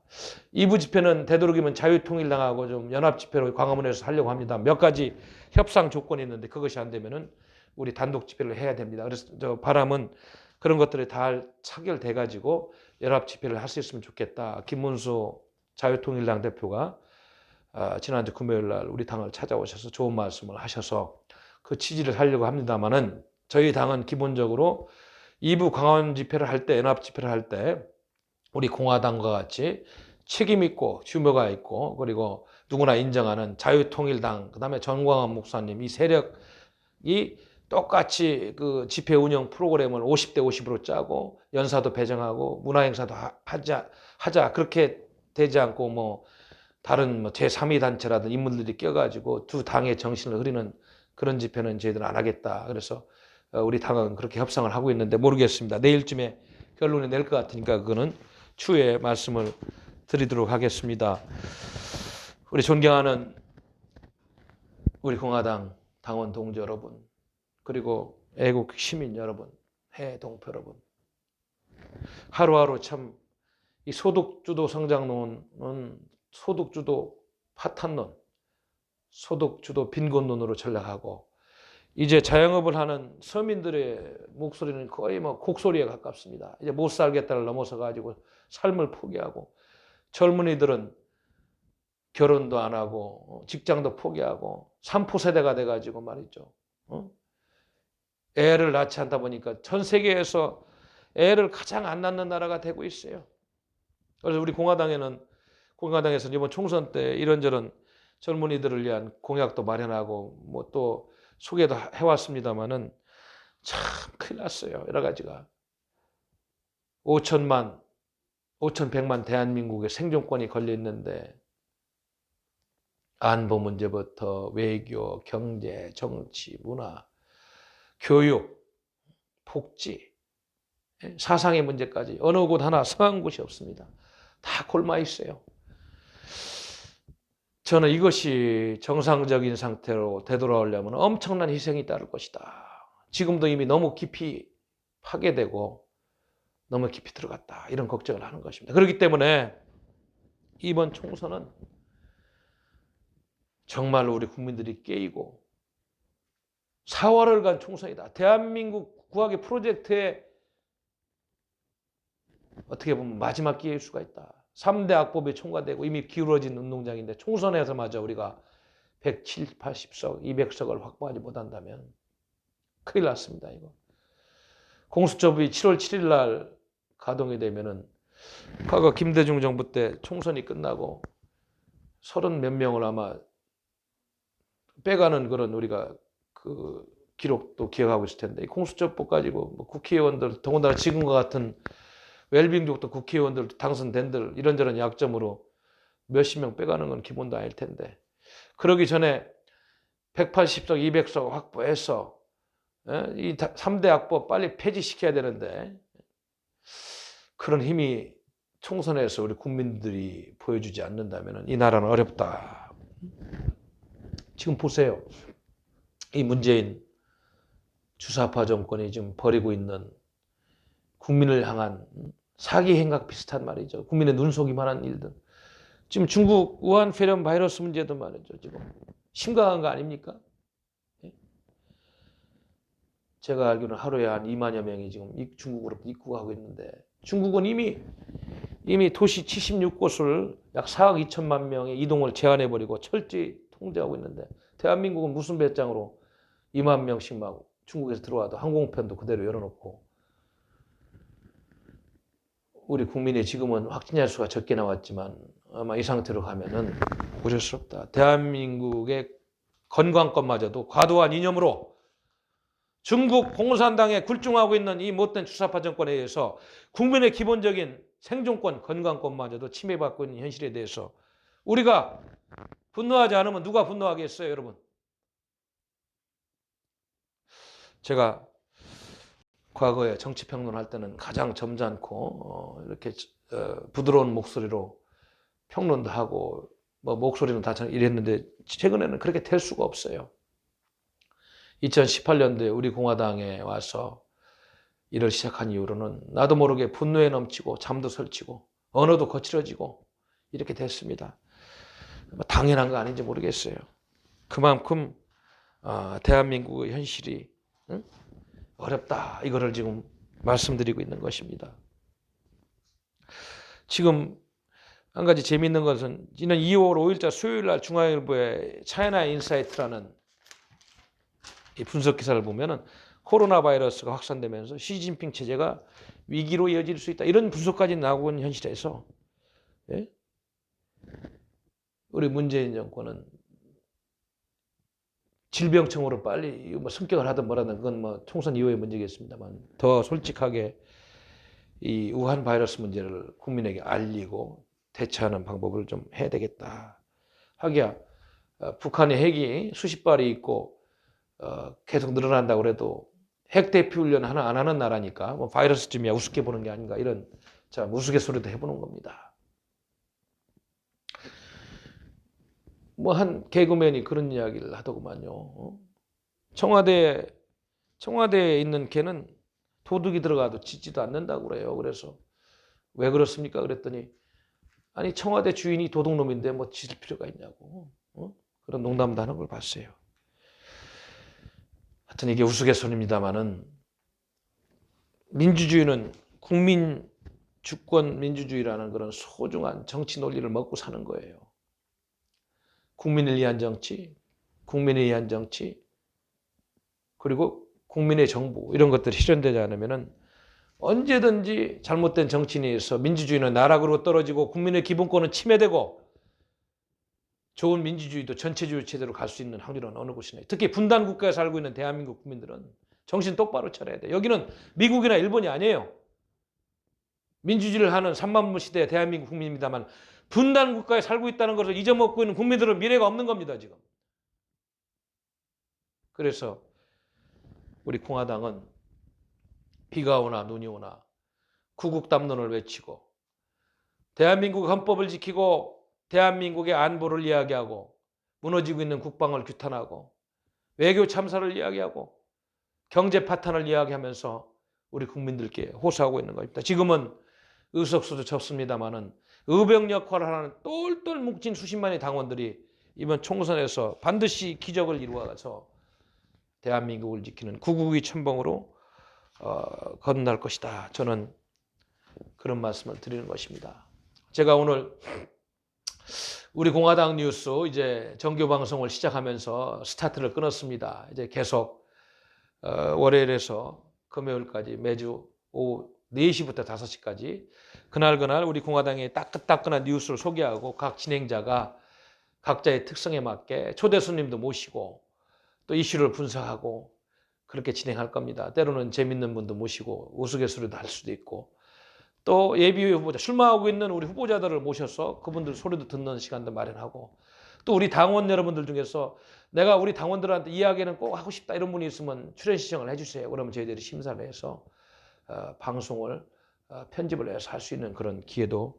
2부 집회는 되도록이면 자유통일당하고 좀 연합집회로 광화문에서 하려고 합니다. 몇 가지 협상 조건이 있는데 그것이 안 되면은 우리 단독 집회를 해야 됩니다. 그래서 저 바람은 그런 것들이 다 차결돼 가지고 연합 집회를 할 수 있으면 좋겠다. 김문수 자유통일당 대표가 지난주 금요일 날 우리 당을 찾아오셔서 좋은 말씀을 하셔서 그 취지를 하려고 합니다만은 저희 당은 기본적으로 2부 광화문 집회를 할 때, 연합 집회를 할 때 우리 공화당과 같이 책임 있고 규모가 있고 그리고 누구나 인정하는 자유통일당 그다음에 전광훈 목사님 이 세력이 똑같이 그 집회 운영 프로그램을 50대 50으로 짜고 연사도 배정하고 문화행사도 하자 그렇게 되지 않고 뭐 다른 뭐 제3위 단체라든 인물들이 껴가지고 두 당의 정신을 흐리는 그런 집회는 저희들은 안 하겠다. 그래서 우리 당은 그렇게 협상을 하고 있는데 모르겠습니다. 내일쯤에 결론이 낼 것 같으니까 그거는 추후에 말씀을 드리도록 하겠습니다. 우리 존경하는 우리 공화당 당원 동지 여러분 그리고 애국 시민 여러분 해외 동포 여러분 하루하루 참 이 소득주도 성장론은 소득주도 파탄론 소득주도 빈곤론으로 전락하고 이제 자영업을 하는 서민들의 목소리는 거의 뭐 곡소리에 가깝습니다. 이제 못 살겠다를 넘어서 가지고 삶을 포기하고 젊은이들은 결혼도 안 하고 직장도 포기하고 삼포세대가 돼 가지고 말이죠. 애를 낳지 않다 보니까 전 세계에서 애를 가장 안 낳는 나라가 되고 있어요. 그래서 우리 공화당에서는 이번 총선 때 이런저런 젊은이들을 위한 공약도 마련하고 뭐 또 소개도 해왔습니다마는 참 큰일 났어요. 여러 가지가 5천만, 5,100만 대한민국의 생존권이 걸려 있는데 안보 문제부터 외교, 경제, 정치, 문화, 교육, 복지, 사상의 문제까지 어느 곳 하나 성한 곳이 없습니다. 다 골마 있어요. 저는 이것이 정상적인 상태로 되돌아오려면 엄청난 희생이 따를 것이다. 지금도 이미 너무 깊이 파괴되고 너무 깊이 들어갔다. 이런 걱정을 하는 것입니다. 그렇기 때문에 이번 총선은 정말로 우리 국민들이 깨이고 4월간 총선이다. 대한민국 구하기 프로젝트의 어떻게 보면 마지막 기회일 수가 있다. 3대 악법이 총괄되고 이미 기울어진 운동장인데 총선에서마저 우리가 170, 80석, 200석을 확보하지 못한다면 큰일 났습니다. 이거. 공수처법이 7월 7일 날 가동이 되면은 과거 김대중 정부 때 총선이 끝나고 30몇 명을 아마 빼가는 그런 우리가 그 기록도 기억하고 있을 텐데 공수처법 가지고 뭐 국회의원들 더군다나 지금과 같은 웰빙족도 국회의원들 당선된들 이런저런 약점으로 몇십 명 빼가는 건 기본도 아닐 텐데 그러기 전에 180석, 200석 확보해서 이 3대 악법 빨리 폐지시켜야 되는데 그런 힘이 총선에서 우리 국민들이 보여주지 않는다면 이 나라는 어렵다. 지금 보세요. 이 문재인 주사파 정권이 지금 벌이고 있는 국민을 향한 사기 행각 비슷한 말이죠. 국민의 눈속임하는 일들. 지금 중국 우한 폐렴 바이러스 문제도 말이죠. 지금 심각한 거 아닙니까? 제가 알기로는 하루에 한 2만여 명이 지금 중국으로 입국하고 있는데 중국은 이미 도시 76곳을 약 4억 2천만 명의 이동을 제한해버리고 철저히 통제하고 있는데 대한민국은 무슨 배짱으로 2만 명씩 막 중국에서 들어와도 항공편도 그대로 열어놓고 우리 국민이 지금은 확진자 수가 적게 나왔지만 아마 이 상태로 가면은 우려스럽다. 대한민국의 건강권마저도 과도한 이념으로 중국 공산당에 굴중하고 있는 이 못된 주사파 정권에 의해서 국민의 기본적인 생존권, 건강권마저도 침해받고 있는 현실에 대해서 우리가 분노하지 않으면 누가 분노하겠어요, 여러분? 제가 과거에 정치평론할 때는 가장 점잖고 이렇게 부드러운 목소리로 평론도 하고 뭐 목소리는 다 이랬는데 최근에는 그렇게 될 수가 없어요. 2018년도에 우리 공화당에 와서 일을 시작한 이후로는 나도 모르게 분노에 넘치고 잠도 설치고 언어도 거칠어지고 이렇게 됐습니다. 당연한 거 아닌지 모르겠어요. 그만큼 대한민국의 현실이 어렵다 이거를 지금 말씀드리고 있는 것입니다. 지금 한 가지 재미있는 것은 지난 2월 5일자 수요일 날 중앙일보의 차이나 인사이트라는 이 분석 기사를 보면은 코로나 바이러스가 확산되면서 시진핑 체제가 위기로 이어질 수 있다. 이런 분석까지 나오고 있는 현실에서 우리 문재인 정권은 질병청으로 빨리 뭐 성격을 하든 뭐라든 그건 뭐 총선 이후의 문제겠습니다만 더 솔직하게 이 우한 바이러스 문제를 국민에게 알리고 대처하는 방법을 좀 해야 되겠다. 하기야 북한의 핵이 수십 발이 있고 계속 늘어난다고 그래도 핵 대피 훈련 하나 안 하는 나라니까 뭐 바이러스쯤이야 우습게 보는 게 아닌가 이런 우스갯소리도 해보는 겁니다. 뭐 한 개그맨이 그런 이야기를 하더구만요. 청와대에 있는 개는 도둑이 들어가도 짖지도 않는다고 그래요. 그래서 왜 그렇습니까? 그랬더니 아니 청와대 주인이 도둑놈인데 뭐 짖을 필요가 있냐고 그런 농담도 하는 걸 봤어요. 하여튼 이게 우스갯소리입니다만은 민주주의는 국민 주권 민주주의라는 그런 소중한 정치 논리를 먹고 사는 거예요. 국민을 위한 정치, 국민에 의한 정치, 그리고 국민의 정부 이런 것들이 실현되지 않으면은 언제든지 잘못된 정치인에 의해서 민주주의는 나락으로 떨어지고 국민의 기본권은 침해되고 좋은 민주주의도 전체주의 체제로 갈 수 있는 확률은 어느 곳이나 특히 분단 국가에 살고 있는 대한민국 국민들은 정신 똑바로 차려야 돼. 여기는 미국이나 일본이 아니에요. 민주주의를 하는 3만 분 시대의 대한민국 국민입니다만 분단 국가에 살고 있다는 것을 잊어먹고 있는 국민들은 미래가 없는 겁니다. 지금. 그래서 우리 공화당은 비가 오나 눈이 오나 구국담론을 외치고 대한민국 헌법을 지키고 대한민국의 안보를 이야기하고 무너지고 있는 국방을 규탄하고 외교 참사를 이야기하고 경제 파탄을 이야기하면서 우리 국민들께 호소하고 있는 겁니다. 지금은 의석수도 적습니다만은 의병 역할을 하는 똘똘 뭉친 수십만의 당원들이 이번 총선에서 반드시 기적을 이루어가서 대한민국을 지키는 구국의 천봉으로 거듭날 것이다. 저는 그런 말씀을 드리는 것입니다. 제가 오늘 우리 공화당 뉴스 이제 정규 방송을 시작하면서 스타트를 끊었습니다. 이제 계속 월요일에서 금요일까지 매주 오후 4시부터 5시까지 그날 우리 공화당의 따끈따끈한 뉴스를 소개하고 각 진행자가 각자의 특성에 맞게 초대 손님도 모시고 또 이슈를 분석하고 그렇게 진행할 겁니다. 때로는 재밌는 분도 모시고 우스갯소리도 할 수도 있고 또 예비 후보자, 출마하고 있는 우리 후보자들을 모셔서 그분들 소리도 듣는 시간도 마련하고 또 우리 당원 여러분들 중에서 내가 우리 당원들한테 이야기는 꼭 하고 싶다 이런 분이 있으면 출연 신청을 해주세요. 그러면 저희들이 심사를 해서 방송을 편집을 해서 할 수 있는 그런 기회도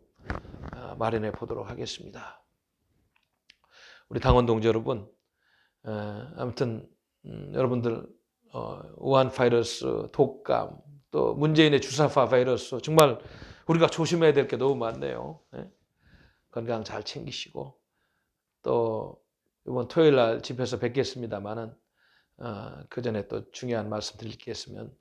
마련해 보도록 하겠습니다. 우리 당원 동지 여러분, 아무튼 여러분들 우한 바이러스, 독감, 또 문재인의 주사파 바이러스 정말 우리가 조심해야 될 게 너무 많네요. 건강 잘 챙기시고 또 이번 토요일 날 집회에서 뵙겠습니다만은 그 전에 또 중요한 말씀 드릴 게 있으면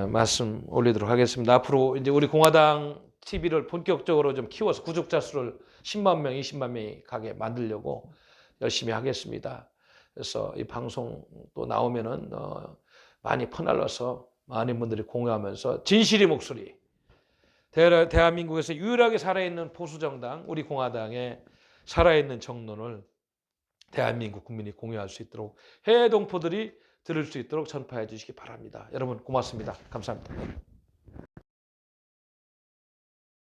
말씀 올리도록 하겠습니다. 앞으로 이제 우리 공화당 TV를 본격적으로 좀 키워서 구독자 수를 10만 명, 20만 명이 가게 만들려고 열심히 하겠습니다. 그래서 이 방송 또 나오면은 많이 퍼날라서 많은 분들이 공유하면서 진실의 목소리, 대한민국에서 유일하게 살아있는 보수정당 우리 공화당의 살아있는 정론을 대한민국 국민이 공유할 수 있도록 해외 동포들이 들을 수 있도록 전파해 주시기 바랍니다. 여러분 고맙습니다. 감사합니다.